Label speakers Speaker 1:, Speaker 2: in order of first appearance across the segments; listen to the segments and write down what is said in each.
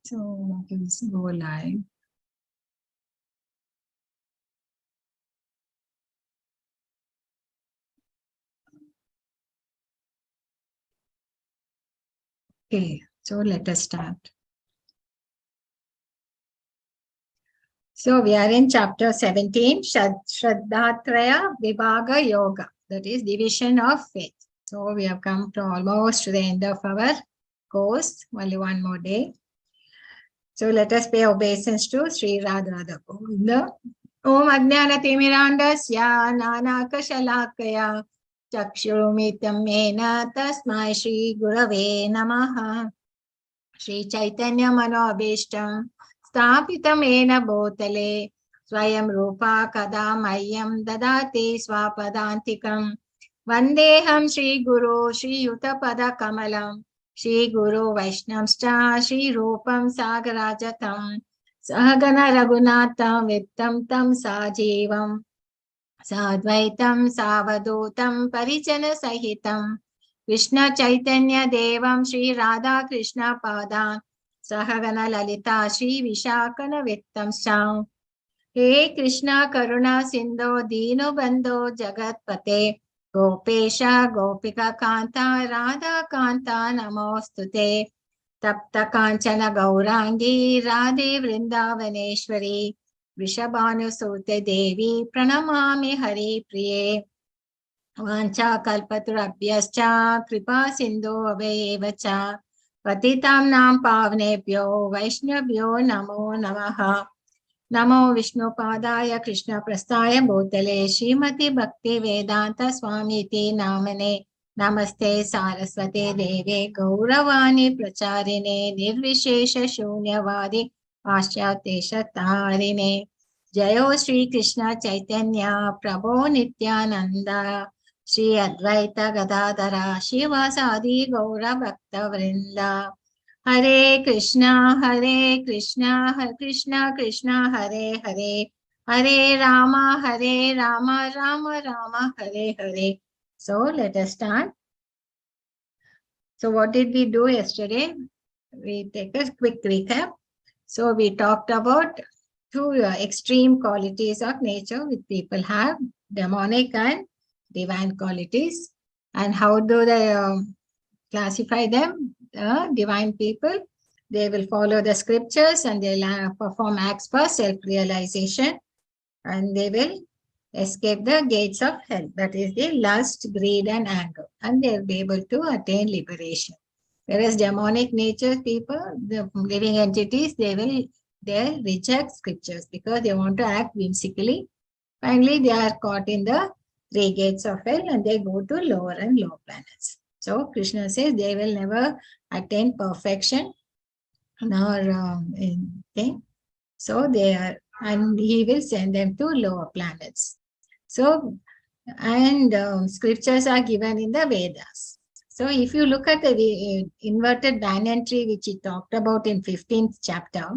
Speaker 1: So let's go live. Okay, so let us start. So we are in chapter 17, Shraddhatraya Vibhaga Yoga, that is division of faith. So we have come to almost to the end of our course, only one more day. So let us pay obeisance to Sri Radha Govinda. Om Ajnana Timirandasya Nanakashalakaya Chakshurumitam Mena Tasmai Shri Gurave Namaha Shri Chaitanya Manobishtam Stapitam Ena Bhotale Swayam Rupa Kadamayyam Dadati Swapadantikam Vandeham Shri Guru Shri Yutapada Kamalam Shri Guru Vaishnavscha Shri Rupam Sagarajatam Sahagana Raghunatam Vittam Tam Sajivam Sadvaitam Savadutam Parichana Sahitam Krishna Chaitanya Devam Shri Radha Krishna Padan Sahagana Lalita Shri Vishakana Vittam Sam He Krishna Karuna Sindho Dino Bandho Jagat Pate Gopesha Gopika Kanta Radha Kanta Namostute Tapta Kanchana Gaurangi Radhe Vrindavaneshwari Vishabhanusute Devi Pranamami Hari Priye Vancha Kalpaturabhyascha Kripa Sindhu Avevacha Patitam Nam Pavnebhyo Vaishnavyo Namo Namaha Namo Vishnu Padaya Krishna Prasthaya Bhutale Srimati Bhakti Vedanta Swamiti Namane Namaste Saraswate Deve Gauravani Pracharine Nirvishesha Shunyavadi Paschatesha Tarine Jayo Sri Krishna Chaitanya Prabhu Nityananda Shri Advaita Gadadara Shivasadi Gaura Bhakta Vrinda Hare Krishna Hare Krishna Krishna Hare Hare Hare Rama Rama Rama Hare Hare. So let us start. So what did we do yesterday? We take a quick recap. So we talked about two extreme qualities of nature which people have, demonic and divine qualities. And how do they classify them? Divine people, they will follow the scriptures and they'll perform acts for self-realization and they will escape the gates of hell. That is the lust, greed and anger, and they'll be able to attain liberation. Whereas demonic nature people, the living entities, they reject scriptures because they want to act whimsically. Finally, they are caught in the three gates of hell and they go to lower and lower planets. So Krishna says they will never attain perfection nor anything. So they are, and he will send them to lower planets. So, and scriptures are given in the Vedas. So if you look at the inverted banyan tree, which he talked about in 15th chapter,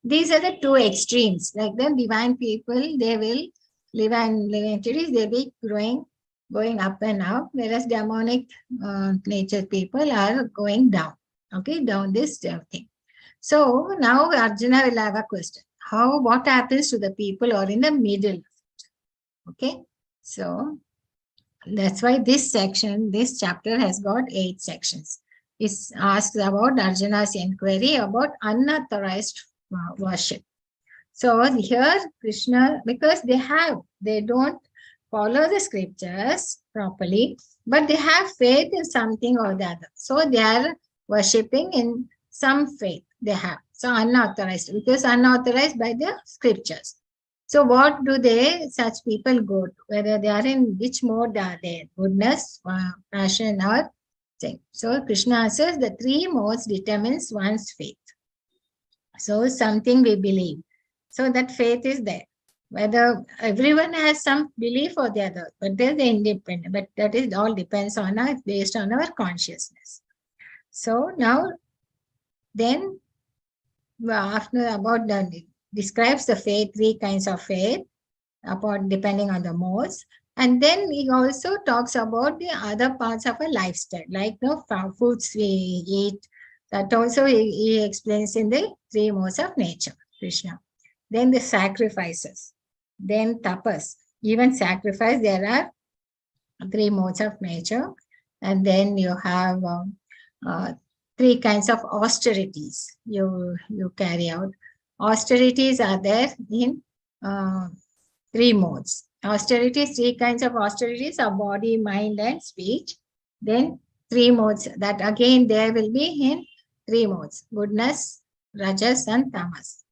Speaker 1: these are the two extremes. Like the divine people, they will live entities, they'll be going up and up, whereas demonic nature people are going down. Okay, down this thing. So now Arjuna will have a question. What happens to the people who are in the middle? Okay, so that's why this section, this chapter has got 8 sections. It asks about Arjuna's inquiry about unauthorized worship. So here Krishna, because they don't follow the scriptures properly, but they have faith in something or the other. So they are worshipping in some faith they have. So unauthorized, because unauthorized by the scriptures. So what do such people go to? Whether they are in which mode are they? Goodness, passion or thing. So Krishna says the 3 modes determines one's faith. So something we believe. So that faith is there. Whether everyone has some belief or the other, but there's the independent, but that is all depends on us, based on our consciousness. So now, then after about the describes the faith, 3 kinds of faith, about depending on the modes. And then he also talks about the other parts of a lifestyle, like the foods we eat, That also he explains in the three modes of nature, Krishna. Then the sacrifices, then tapas. Even sacrifice, there are three modes of nature. And then you have uh, three kinds of austerities you carry out. Austerities are there in uh, three modes. Austerities, three kinds of austerities are body, mind, and speech. Then three modes that again there will be in three modes: goodness, rajas, and tamas.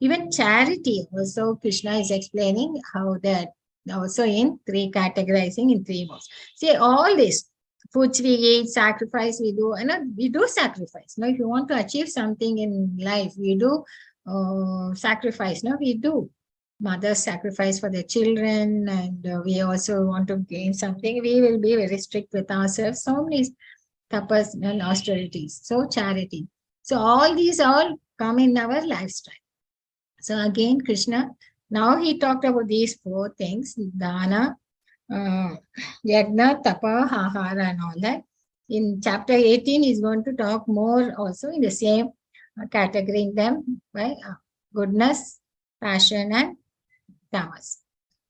Speaker 1: Even charity also Krishna is explaining how that also in three categorizing in three modes. See, all this foods we eat, sacrifice we do, and we do sacrifice. Now, if you want to achieve something in life, we do sacrifice. No, we do. Mothers sacrifice for their children, and we also want to gain something. We will be very strict with ourselves. So many tapas and austerities. So charity. So all these all come in our lifestyle. So again, Krishna, now he talked about these four things: dana, yagna, tapa, ahara, and all that. In chapter 18, he's going to talk more also in the same categorizing them by goodness, passion, and tamas.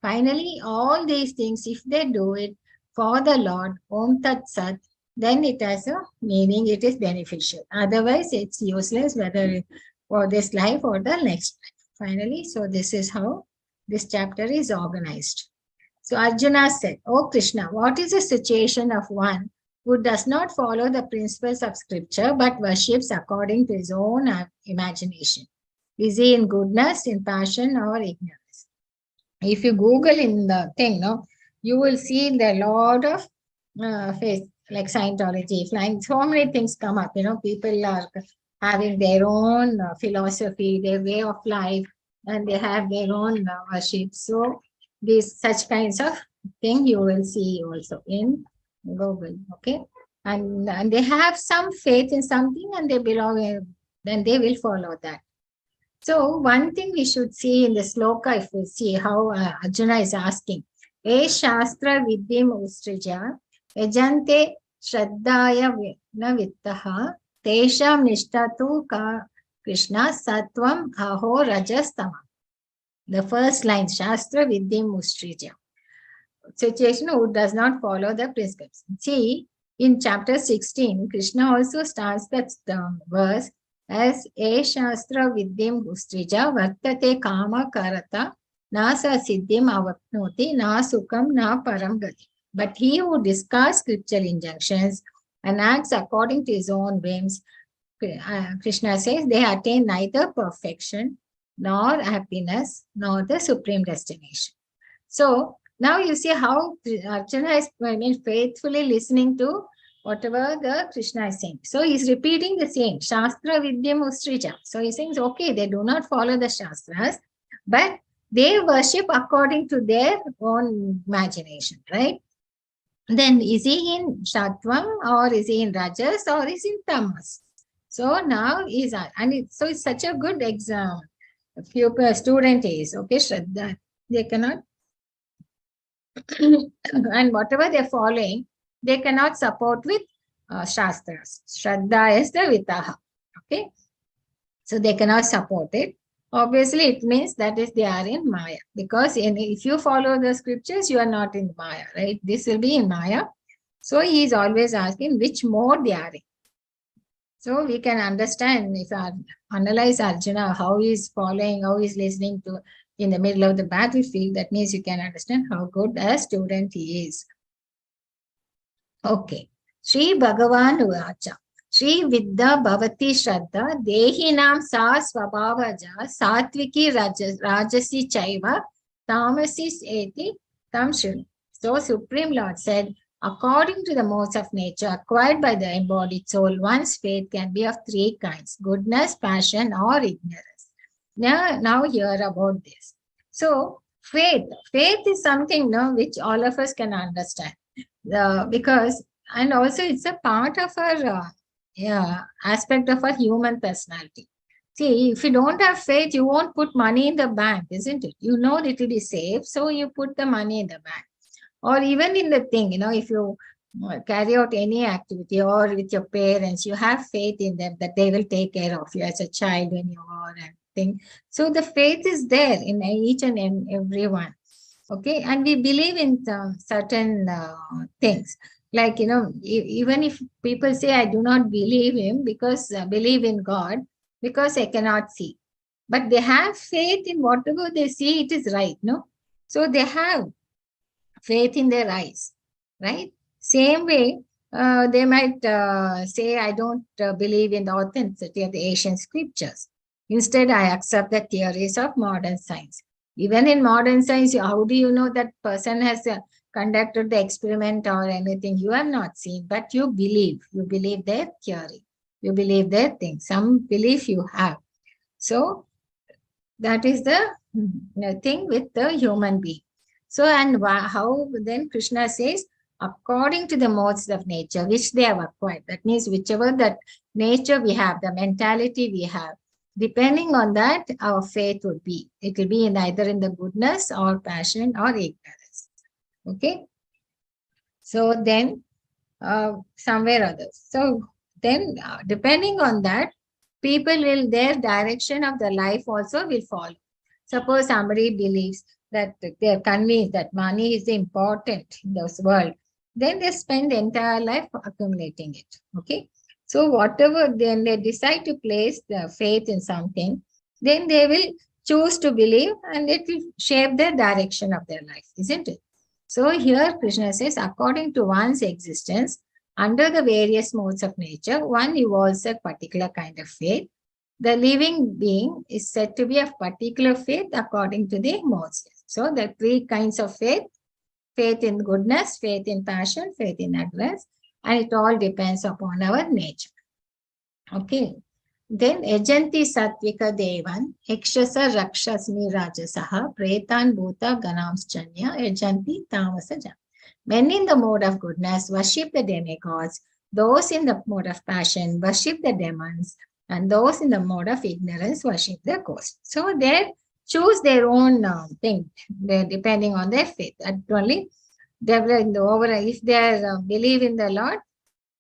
Speaker 1: Finally, all these things, if they do it for the Lord, Om Tat Sat, then it has a meaning, it is beneficial. Otherwise, it's useless, whether for this life or the next life. Finally, so this is how this chapter is organized. So Arjuna said, "Oh Krishna, what is the situation of one who does not follow the principles of scripture but worships according to his own imagination? Is he in goodness, in passion, or ignorance?" If you Google in the thing, no, you will see the lot of faith, like Scientology, flying, so many things come up. People are having their own philosophy, their way of life, and they have their own worship. So these such kinds of thing you will see also in Google. Okay, and they have some faith in something, and they belong, then they will follow that. So one thing we should see in the sloka, if we see how Arjuna is asking, "E shastra vidyam ustrija, yajante shraddaya na vittaha, tesham nishtatu ka Krishna satvam aho rajastama." The first line, shastra vidyam ustrija. Situation who does not follow the prescripts. See, in chapter 16, Krishna also starts that verse as E Shastra Vidyam Gustrija Vartate Kama Karata Nasa Siddhim Avapnoti Na Sukam Na Paramgati. But he who discards scriptural injunctions and acts according to his own whims, Krishna says, they attain neither perfection nor happiness nor the supreme destination. So now you see how Arjuna is faithfully listening to whatever the Krishna is saying. So he's repeating the same, Shastra Vidyam Ustrija. So he's saying, okay, they do not follow the Shastras, but they worship according to their own imagination, right? Then is he in Shatvam, or is he in Rajas, or is he in Tamas? So now he's, so it's such a good exam. If your student is, okay, Shraddha, they cannot, and whatever they're following, they cannot support with Shastras. Shraddha is the Vitaha. Okay. So they cannot support it. Obviously, it means that is they are in Maya. Because if you follow the scriptures, you are not in Maya, right? This will be in Maya. So he is always asking which mode they are in. So we can understand, if I analyze Arjuna, how he is following, how he is listening to in the middle of the battlefield, that means you can understand how good a student he is. Okay. Sri Bhagavan Uvacha. Sri Vidya Bhavati Shraddha Dehinam Sa Swabhavaja Satviki Rajasi Chaiva Tamasis Eti Tam Shri. So Supreme Lord said, according to the modes of nature acquired by the embodied soul, one's faith can be of three kinds: goodness, passion, or ignorance. Now hear about this. So faith is something which all of us can understand. Because, and also it's a part of our aspect of our human personality. See, if you don't have faith, you won't put money in the bank, isn't it? You know that it will be safe, so you put the money in the bank. Or even in the thing, if you carry out any activity, or with your parents, you have faith in them that they will take care of you as a child when you are and thing. So the faith is there in each and every one. Okay, and we believe in certain things. Like, even if people say, I do not believe him because believe in God because I cannot see, but they have faith in whatever they see, it is right, no? So they have faith in their eyes, right? Same way, they might say, I don't believe in the authenticity of the ancient scriptures. Instead, I accept the theories of modern science. Even in modern science, how do you know that person has conducted the experiment or anything? You have not seen, but you believe. You believe their theory. You believe their thing. Some belief you have. So that is the thing with the human being. So, and how then Krishna says, according to the modes of nature, which they have acquired. That means whichever that nature we have, the mentality we have, depending on that, our faith would be. It will be in either in the goodness or passion or ignorance. Okay. So then, somewhere or others. So then, depending on that, people will, their direction of their life also will follow. Suppose somebody believes that they're convinced that money is important in this world, then they spend the entire life accumulating it. Okay. So whatever, then they decide to place their faith in something, then they will choose to believe and it will shape the direction of their life, isn't it? So here Krishna says, according to one's existence, under the various modes of nature, one evolves a particular kind of faith. The living being is said to be of particular faith according to the modes. So the three kinds of faith: faith in goodness, faith in passion, faith in ignorance, and it all depends upon our nature. Okay. Then Ejanti Satvika Devan, Ekshasa Rakshasmi Rajasaha, Pretan Bhuta Ganamschanya, Ejanti Tamasaja. Men in the mode of goodness worship the demigods, those in the mode of passion worship the demons, and those in the mode of ignorance worship the ghosts. So they choose their own thing, depending on their faith. That only develop in the overall. If they believe in the Lord,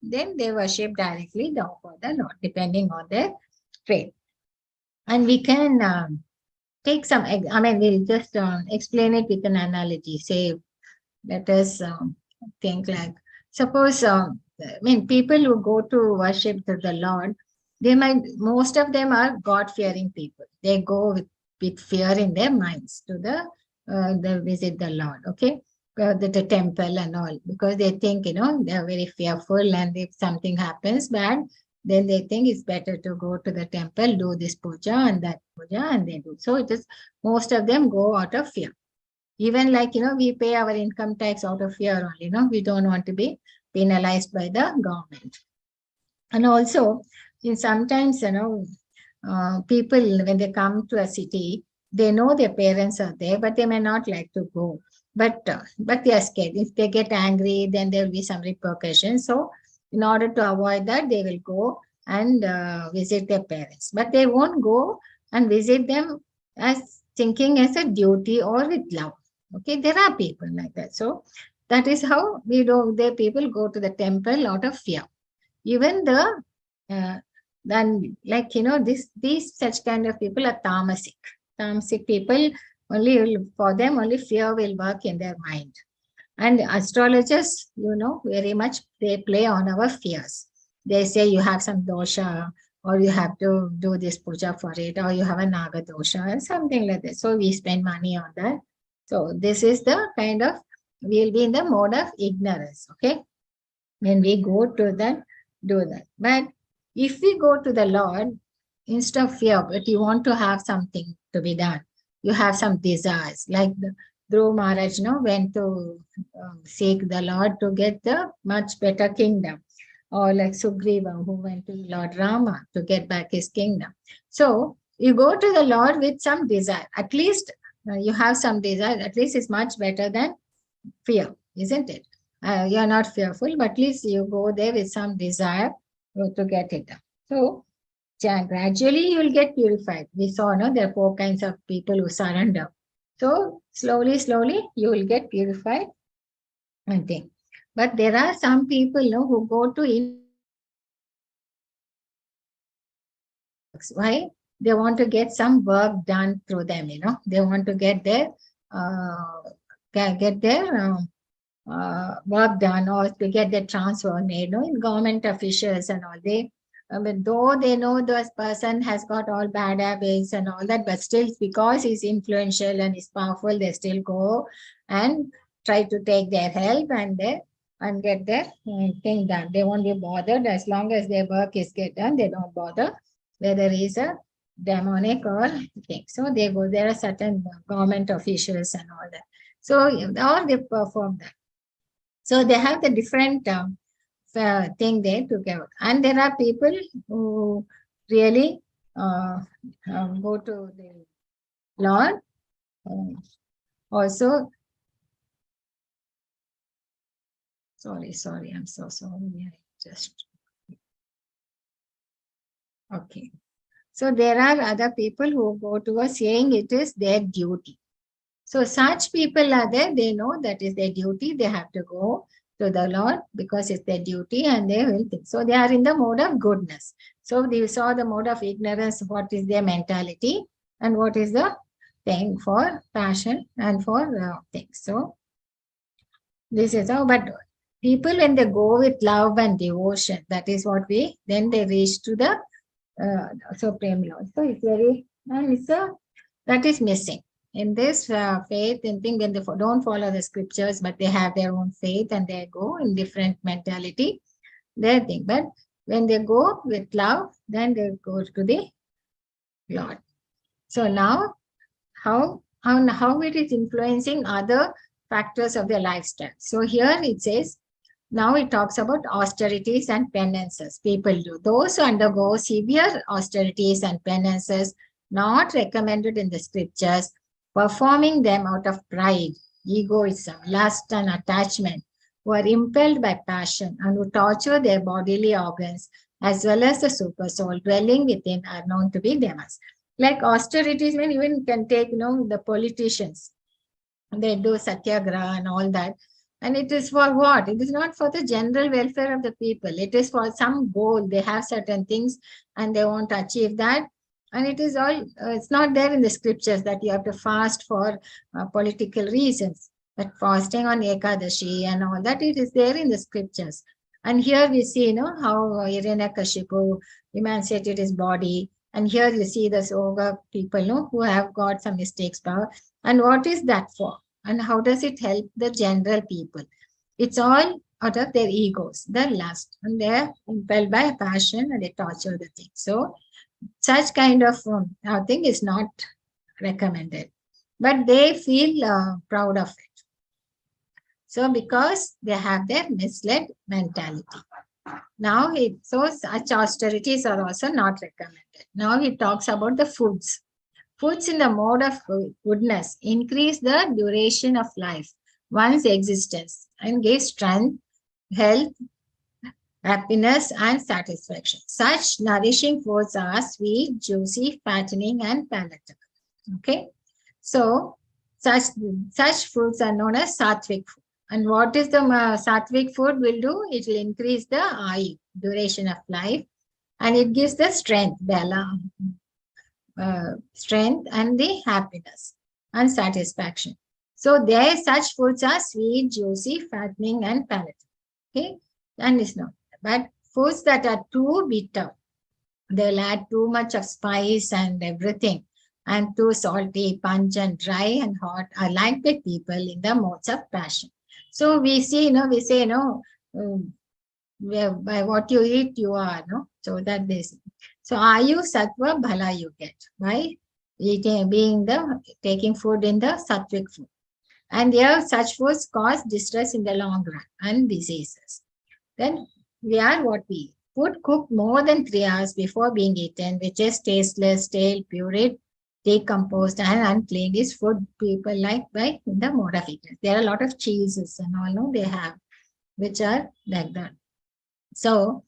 Speaker 1: then they worship directly the Lord, depending on their faith. And we can take some, I mean, we'll just explain it with an analogy. Say, let us think like, suppose, I mean, people who go to worship the Lord, they might, most of them are God-fearing people. They go with fear in their minds to the visit the Lord, okay? The temple and all, because they think, they're very fearful, and if something happens bad, then they think it's better to go to the temple, do this puja and that puja, and they do. So it is, most of them go out of fear. Even like, we pay our income tax out of fear only, we don't want to be penalized by the government. And also, in sometimes, people, when they come to a city, they know their parents are there, but they may not like to go. But they are scared. If they get angry, then there will be some repercussions. So in order to avoid that, they will go and visit their parents. But they won't go and visit them as thinking as a duty or with love. Okay, there are people like that. So that is how the people go to the temple out of fear. Even then, like, these such kind of people are tamasic. Tamasic people, for them, only fear will work in their mind. And astrologers, very much they play on our fears. They say you have some dosha, or you have to do this puja for it, or you have a naga dosha, and something like that. So we spend money on that. So this is the kind of, we'll be in the mode of ignorance, okay? When we go to that, do that. But if we go to the Lord, instead of fear, but you want to have something to be done, you have some desires, like the Dhruv Maharaj went to seek the Lord to get the much better kingdom, or like Sugriva, who went to Lord Rama to get back his kingdom. So you go to the Lord with some desire. At least you have some desire. At least it's much better than fear, isn't it? You're not fearful, but at least you go there with some desire to get it done. So gradually you will get purified. We saw, there are 4 kinds of people who surrender. So slowly, you will get purified and think. But there are some people who go to why? They want to get some work done through them, they want to get their uh, work done, or to get their transfer made, in government officials and all. I mean, though they know this person has got all bad habits and all that, but still, because he's influential and he's powerful, they still go and try to take their help and get their thing done. They won't be bothered as long as their work is get done. They don't bother whether he's a demonic or thing. So they go. There are certain government officials and all that. So all they perform that. So they have the different thing there together. And there are people who really go to the Lord. Also, sorry, I'm so sorry. Okay. So there are other people who go to us saying it is their duty. So such people are there, they know that is their duty, they have to go to the Lord because it's their duty and they will think. So they are in the mode of goodness. So they saw the mode of ignorance, what is their mentality and what is the thing for passion and for things. So this is how, but people when they go with love and devotion, that is what then they reach to the Supreme Lord. So it's very, and it's that is missing. In this faith and thing, when they don't follow the scriptures, but they have their own faith and they go in different mentality, they think. But when they go with love, then they go to the Lord. So now, how it is influencing other factors of their lifestyle. So here it says, now it talks about austerities and penances people do. Those who undergo severe austerities and penances, not recommended in the scriptures, performing them out of pride, egoism, lust, and attachment, who are impelled by passion and who torture their bodily organs, as well as the super soul dwelling within, are known to be demons. Like austerities, when even can take, the politicians, they do satyagraha and all that. And it is for what? It is not for the general welfare of the people. It is for some goal. They have certain things and they want to achieve that. And it is all, it's not there in the scriptures that you have to fast for political reasons. But fasting on Ekadashi and all that, it is there in the scriptures. And here we see, how Hiranyakashipu emancipated his body. And here you see the Soga people, who have got some mistakes power. And what is that for? And how does it help the general people? It's all out of their egos, their lust, and they're impelled by passion and they torture the thing. So such kind of thing is not recommended, but they feel proud of it. So because they have their misled mentality. Now, so such austerities are also not recommended. Now he talks about the foods. Foods in the mode of goodness increase the duration of life, one's existence, and give strength, health, happiness, and satisfaction. Such nourishing foods are sweet, juicy, fattening, and palatable. Okay, so such foods are known as sattvic food. And what is the sattvic food will do? It will increase the ayu, duration of life, and it gives the strength, strength and the happiness and satisfaction. So there such foods are sweet, juicy, fattening, and palatable. Okay, and it's not. But foods that are too bitter, they'll add too much of spice and everything, and too salty, pungent, dry, and hot are like the people in the modes of passion. So we see, we say, by what you eat, you are, so that this. So ayu, sattva, bhala you get by eating, taking food in the sattvic food. And here such foods cause distress in the long run and diseases. Then we are what we eat. Food cooked more than 3 hours before being eaten, which is tasteless, stale, pureed, decomposed, and unclean, is food people like by in the mode of ignorance. There are a lot of cheeses and all, they have, which are like that. So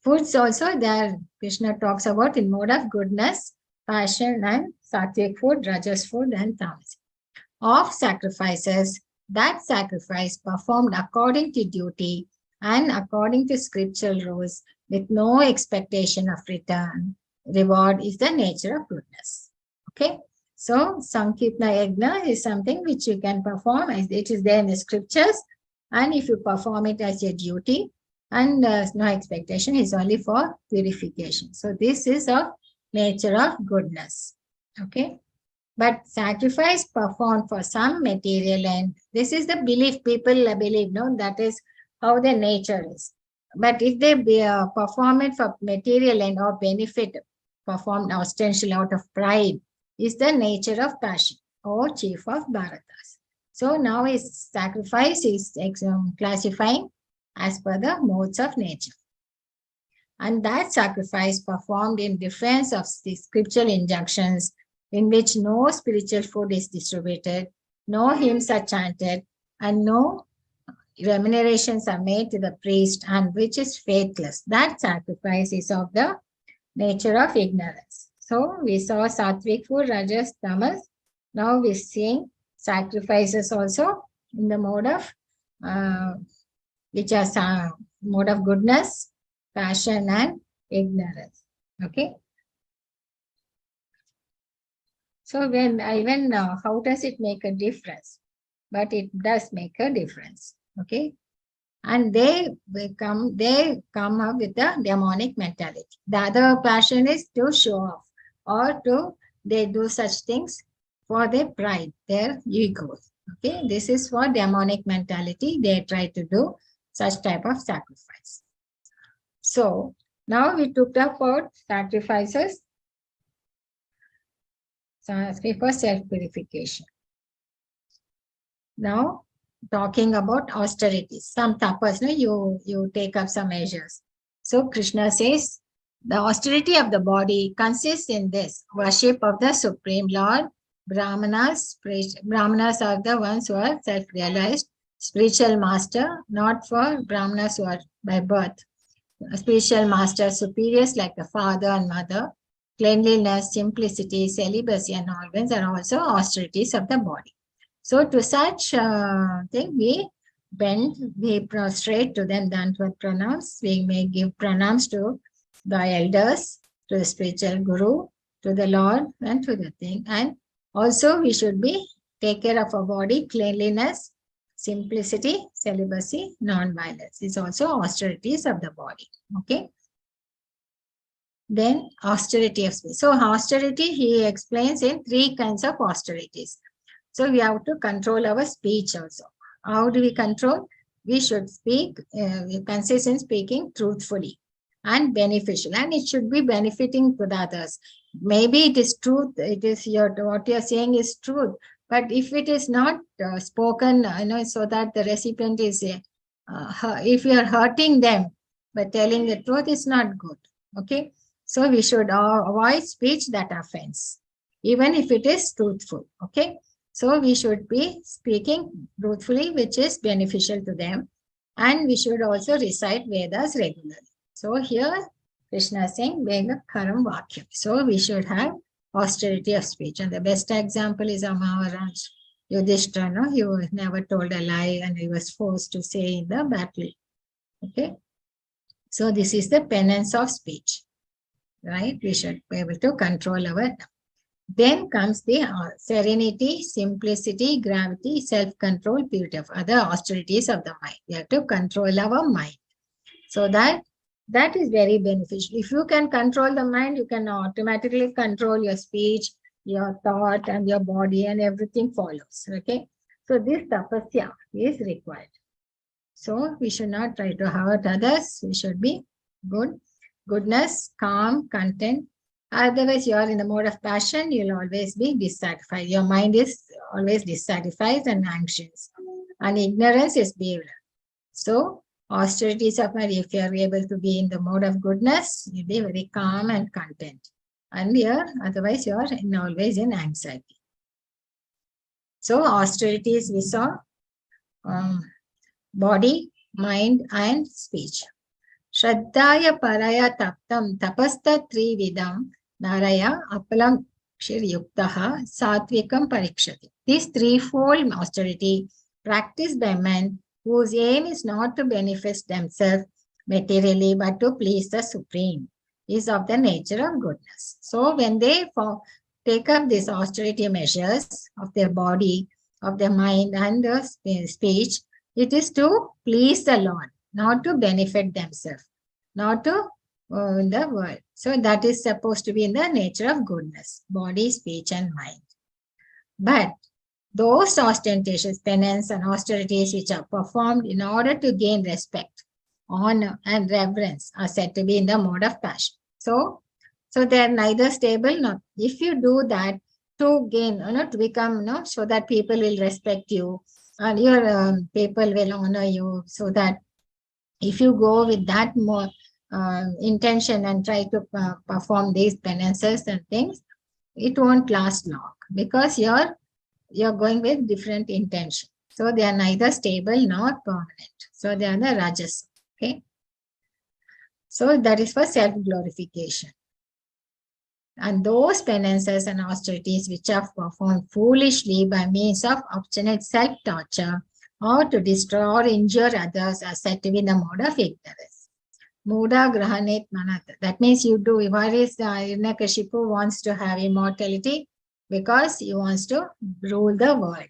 Speaker 1: foods also there, Krishna talks about in mode of goodness, passion, and sattvic food, rajas food, and tamas. Of sacrifices, That sacrifice performed according to duty and according to scriptural rules with no expectation of return, reward is the nature of goodness. Okay. So Sankirtana Yajna is something which you can perform as it is there in the scriptures. And if you perform it as your duty and no expectation is only for purification. So this is a nature of goodness. Okay. But sacrifice performed for some material end. This is the belief people believe, no? That is how their nature is. But if they perform it for material end or benefit, performed ostensibly out of pride, is the nature of passion or chief of Bharatas. So now his sacrifice is classifying as per the modes of nature. And that sacrifice performed in defense of the scriptural injunctions in which no spiritual food is distributed, no hymns are chanted, and no remunerations are made to the priest, and which is faithless. That sacrifice is of the nature of ignorance. So we saw sattvic food, rajas, tamas. Now we're seeing sacrifices also in the mode of which are mode of goodness, passion, and ignorance. Okay. So when even how does it make a difference? But it does make a difference. Okay. And they come up with a demonic mentality. The other passion is to show off, or they do such things for their pride, their ego. Okay, this is for demonic mentality. They try to do such type of sacrifice. So now we took up about sacrifices for self-purification. Now talking about austerities, some tapas, no, you take up some measures. So Krishna says, the austerity of the body consists in this: worship of the Supreme Lord. Brahmanas are the ones who are self-realized, spiritual master, not for Brahmanas who are by birth. Spiritual master, superiors like the father and mother. Cleanliness, simplicity, celibacy, and organs are also austerities of the body. So to such thing, we bend, we prostrate to them, Dandvat pranams. We may give pranams to the elders, to the spiritual guru, to the Lord, and to the thing. And also we should take care of our body, cleanliness, simplicity, celibacy, non-violence. It's also austerities of the body. Okay. Then austerity of speech. So austerity, he explains in 3 kinds of austerities. So we have to control our speech also. How do we control? We should speak, consist in speaking truthfully and beneficial, and it should be benefiting to the others. Maybe it is truth, it is what you are saying is truth, but if it is not spoken, so that the recipient is, if you are hurting them by telling the truth, it's not good. Okay, so we should avoid speech that offends, even if it is truthful. Okay. So we should be speaking truthfully, which is beneficial to them. And we should also recite Vedas regularly. So here Krishna is saying Veda Karam Vakyam. So we should have austerity of speech. And the best example is Maharaj Yudhishthira. No? He never told a lie and he was forced to say in the battle. Okay. So this is the penance of speech. Right? We should be able to control our tongue. Then comes the serenity, simplicity, gravity, self-control, purity of other austerities of the mind. We have to control our mind. So that is very beneficial. If you can control the mind, you can automatically control your speech, your thought, and your body, and everything follows. Okay. So this tapasya is required. So we should not try to hurt others. We should be good, goodness, calm, content. Otherwise, you are in the mode of passion, you'll always be dissatisfied. Your mind is always dissatisfied and anxious. And ignorance is behaviour. So, austerities of mind, if you are able to be in the mode of goodness, you'll be very calm and content. And otherwise, you are always in anxiety. So, austerities we saw body, mind, and speech. Shraddhaya paraya taptam tapasta trividam naraya apalam shir yuktaha satvikam parikshati. This threefold austerity, practiced by men whose aim is not to benefit themselves materially but to please the Supreme, is of the nature of goodness. So when they take up these austerity measures of their body, of their mind and the speech, it is to please the Lord, not to benefit themselves, not to in the world. So that is supposed to be in the nature of goodness, body, speech and mind. But those ostentatious penance and austerities which are performed in order to gain respect, honor and reverence are said to be in the mode of passion. So they are neither stable nor, if you do that to gain, to become, so that people will respect you and your people will honor you, so that if you go with that more intention and try to perform these penances and things, it won't last long because you're going with different intention. So they are neither stable nor permanent. So they are the rajas. Okay. So that is for self-glorification. And those penances and austerities which are performed foolishly by means of obstinate self-torture or to destroy or injure others are said to be the mode of ignorance. Muda grahanit manata. That means you do, what is Hiranyakashipu wants to have immortality because he wants to rule the world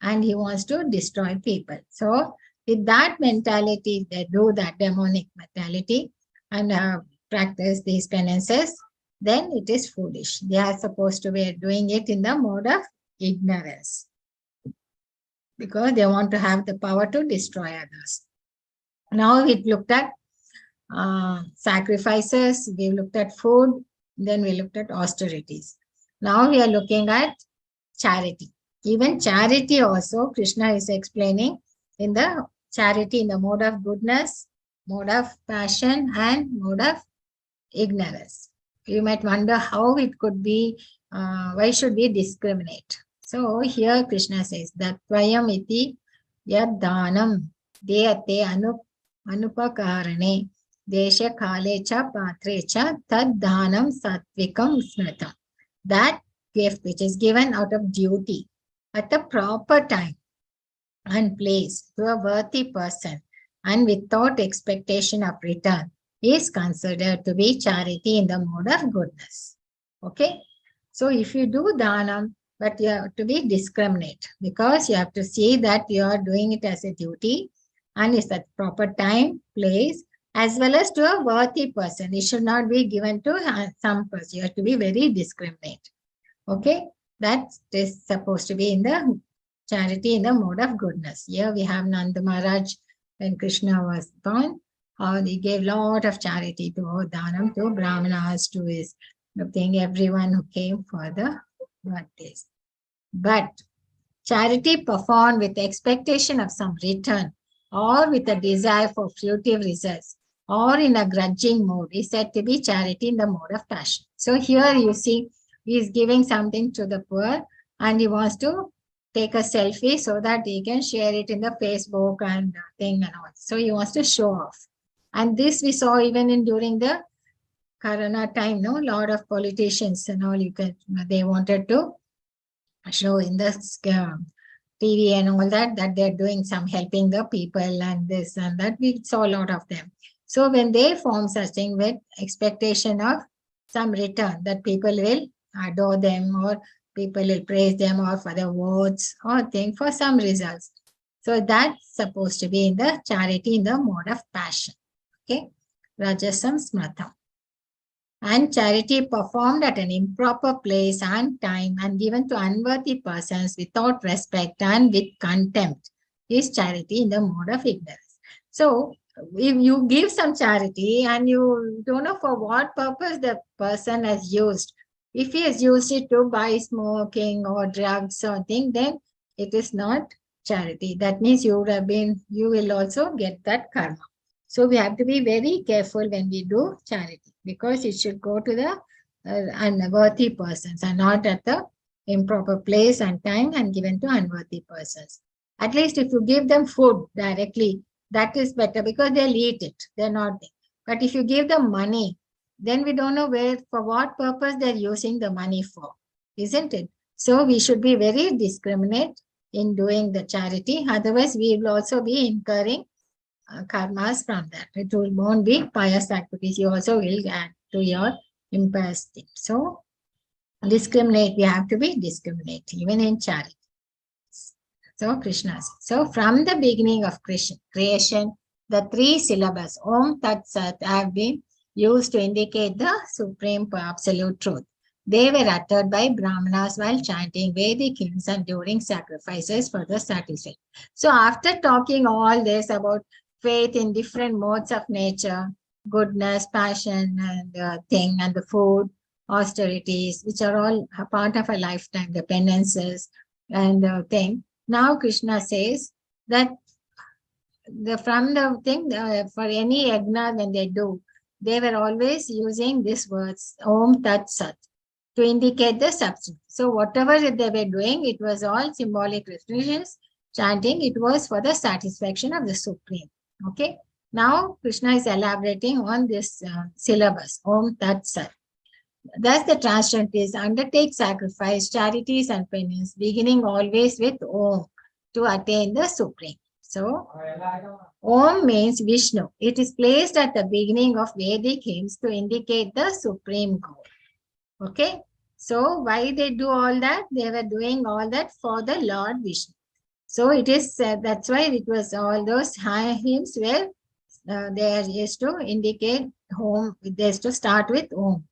Speaker 1: and he wants to destroy people. So with that mentality, they do that demonic mentality and practice these penances, then it is foolish. They are supposed to be doing it in the mode of ignorance because they want to have the power to destroy others. Now we looked at sacrifices, we looked at food, then we looked at austerities. Now we are looking at charity. Even charity also, Krishna is explaining in the charity in the mode of goodness, mode of passion and mode of ignorance. You might wonder how it could be, why should we discriminate? So here Krishna says that Tvayam iti yad dhanam deyate anupakarane desha kale cha patre cha tad dhanam satvikam smritam. That gift which is given out of duty at the proper time and place to a worthy person and without expectation of return is considered to be charity in the mode of goodness. Okay. So if you do dhanam, but you have to be discriminate because you have to see that you are doing it as a duty and it's at proper time, place, as well as to a worthy person. It should not be given to some person. You have to be very discriminate. Okay. That is supposed to be in the charity in the mode of goodness. Here we have Nanda Maharaj when Krishna was born. He gave lot of charity to dhanam to brahmanas, to his thing, everyone who came for the birthdays. But charity performed with expectation of some return or with a desire for fruitive results or in a grudging mood is said to be charity in the mode of passion. So here you see he is giving something to the poor and he wants to take a selfie so that he can share it in the Facebook and thing and all. So he wants to show off. And this we saw even during the Corona time, a lot of politicians and all, they wanted to show in the TV and all that they're doing some helping the people and this and that. We saw a lot of them. So when they form such thing with expectation of some return, that people will adore them or people will praise them or for the votes or thing for some results. So that's supposed to be in the charity in the mode of passion. Okay, Rajasam Smratam. And charity performed at an improper place and time and given to unworthy persons without respect and with contempt is charity in the mode of ignorance. So if you give some charity and you don't know for what purpose the person has used, if he has used it to buy smoking or drugs or thing, then it is not charity. That means you will also get that karma. So we have to be very careful when we do charity because it should go to the unworthy persons and not at the improper place and time and given to unworthy persons. At least if you give them food directly, that is better because they'll eat it. They're not. But if you give them money, then we don't know for what purpose they're using the money for, isn't it? So we should be very discriminate in doing the charity. Otherwise, we will also be incurring karmas from that. It won't be pious activities. You also will add to your impious thing. So, discriminate. We have to be discriminate, even in charity. So, Krishna says, so from the beginning of creation, the three syllables Om Tat Sat have been used to indicate the supreme absolute truth. They were uttered by Brahmanas while chanting Vedic hymns and during sacrifices for the satisfaction. So after talking all this about faith in different modes of nature, goodness, passion, and thing, and the food, austerities, which are all a part of a lifetime, the penances and thing. Now Krishna says that from the thing, for any yajna when they do, they were always using these words, Om Tat Sat, to indicate the substance. So whatever they were doing, it was all symbolic references, chanting, it was for the satisfaction of the Supreme. Okay. Now Krishna is elaborating on this syllabus, Om Tat Sat. Thus the translation is undertake sacrifice, charities and penance, beginning always with Om to attain the Supreme. So, Om means Vishnu. It is placed at the beginning of Vedic hymns to indicate the supreme goal. Okay. So, why they do all that? They were doing all that for the Lord Vishnu. So, it is that's why it was all those high hymns where they are used to indicate Om. They used to start with Om.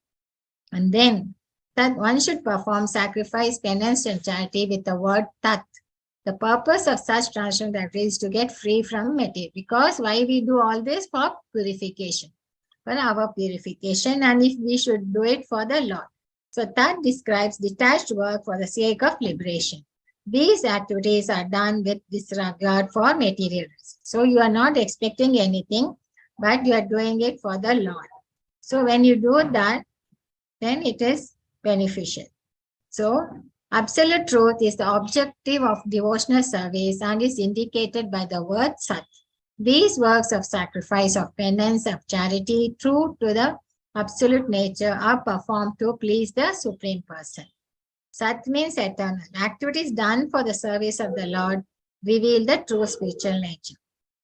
Speaker 1: And then that one should perform sacrifice, penance, and charity with the word Tat. The purpose of such translation is to get free from material. Because why we do all this? For purification. For our purification, and if we should do it for the Lord. So that describes detached work for the sake of liberation. These activities are done with disregard for materials. So you are not expecting anything, but you are doing it for the Lord. So when you do that, then it is beneficial. So absolute truth is the objective of devotional service and is indicated by the word Sat. These works of sacrifice, of penance, of charity, true to the absolute nature, are performed to please the Supreme Person. Sat means eternal. Activities done for the service of the Lord reveal the true spiritual nature.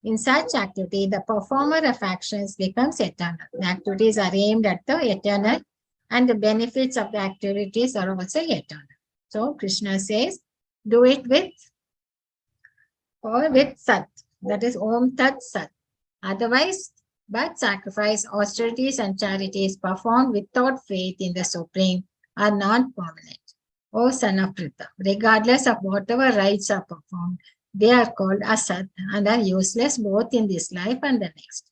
Speaker 1: In such activity, the performer of actions becomes eternal. The activities are aimed at the eternal, and the benefits of the activities are also eternal. So Krishna says, do it with Sat. That is Om Tat Sat. Otherwise, but sacrifice, austerities, and charities performed without faith in the Supreme are not permanent. O son of Pritha, regardless of whatever rites are performed, they are called Asat and are useless both in this life and the next.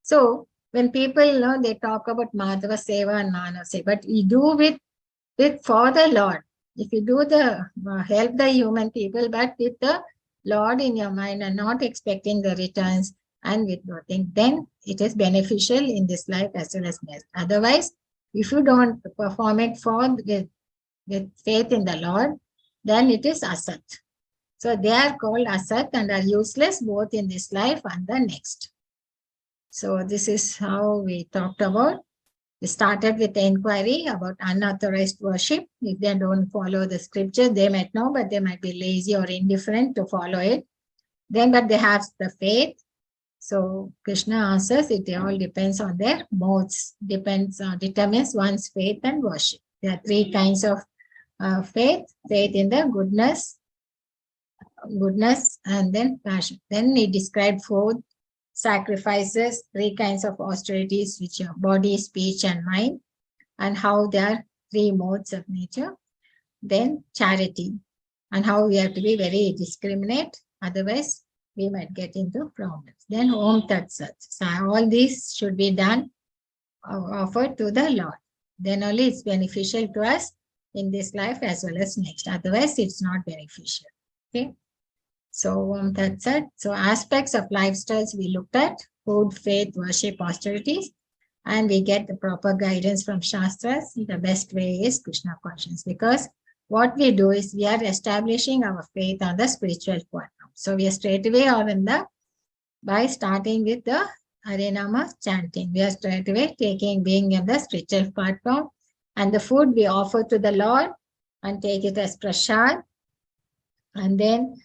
Speaker 1: So, when people they talk about Madhava Seva and Manava Seva, but we do with for the Lord. If you do the help the human people, but with the Lord in your mind and not expecting the returns and with nothing, then it is beneficial in this life as well as next. Otherwise, if you don't perform it with faith in the Lord, then it is Asat. So they are called Asat and are useless both in this life and the next. So this is how we talked about. We started with the inquiry about unauthorized worship. If they don't follow the scripture, they might know, but they might be lazy or indifferent to follow it. Then, but they have the faith. So Krishna answers, it all depends on their modes, determines one's faith and worship. There are three kinds of faith in the goodness, and then passion. Then he described food, sacrifices, three kinds of austerities, which are body, speech, and mind, and how there are three modes of nature. Then charity, and how we have to be very discriminate, otherwise we might get into problems. Then Om Tat Sat. So all these should be done, offered to the Lord. Then only it's beneficial to us in this life as well as next. Otherwise, it's not beneficial. Okay. So that's it. So aspects of lifestyles we looked at: food, faith, worship, austerities, and we get the proper guidance from Shastras. The best way is Krishna consciousness, because what we do is we are establishing our faith on the spiritual platform. So we are straight away or by starting with the Harinama chanting. We are straight away being in the spiritual platform, and the food we offer to the Lord and take it as prasad. And then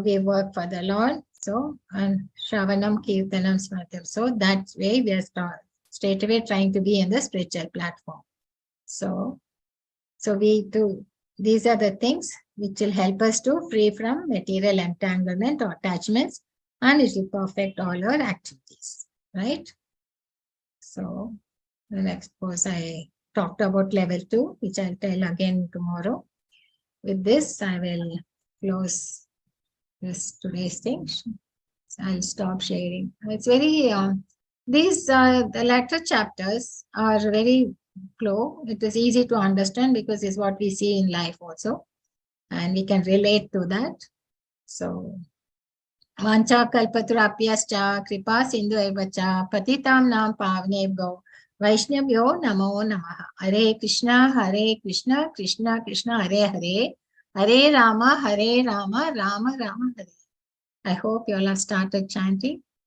Speaker 1: we work for the Lord. So, and Shravanam, Kirtanam, Smritam. So that way we are straight away trying to be in the spiritual platform. So we do, these are the things which will help us to free from material entanglement or attachments, and it will perfect all our activities, right? So the next course I talked about level 2, which I'll tell again tomorrow. With this, I will close this today's thing. So I'll stop sharing. It's very, the latter chapters are very flow. It is easy to understand because it's what we see in life also. And we can relate to that. So, Vancha kalpaturapyascha kripa sindhu evacha patitam nam pavnebhyo Vaishnavyo namo namaha. Hare Krishna, Krishna Krishna, Hare Hare, Hare Rama, Rama Rama, Hare. I hope you all have started chanting.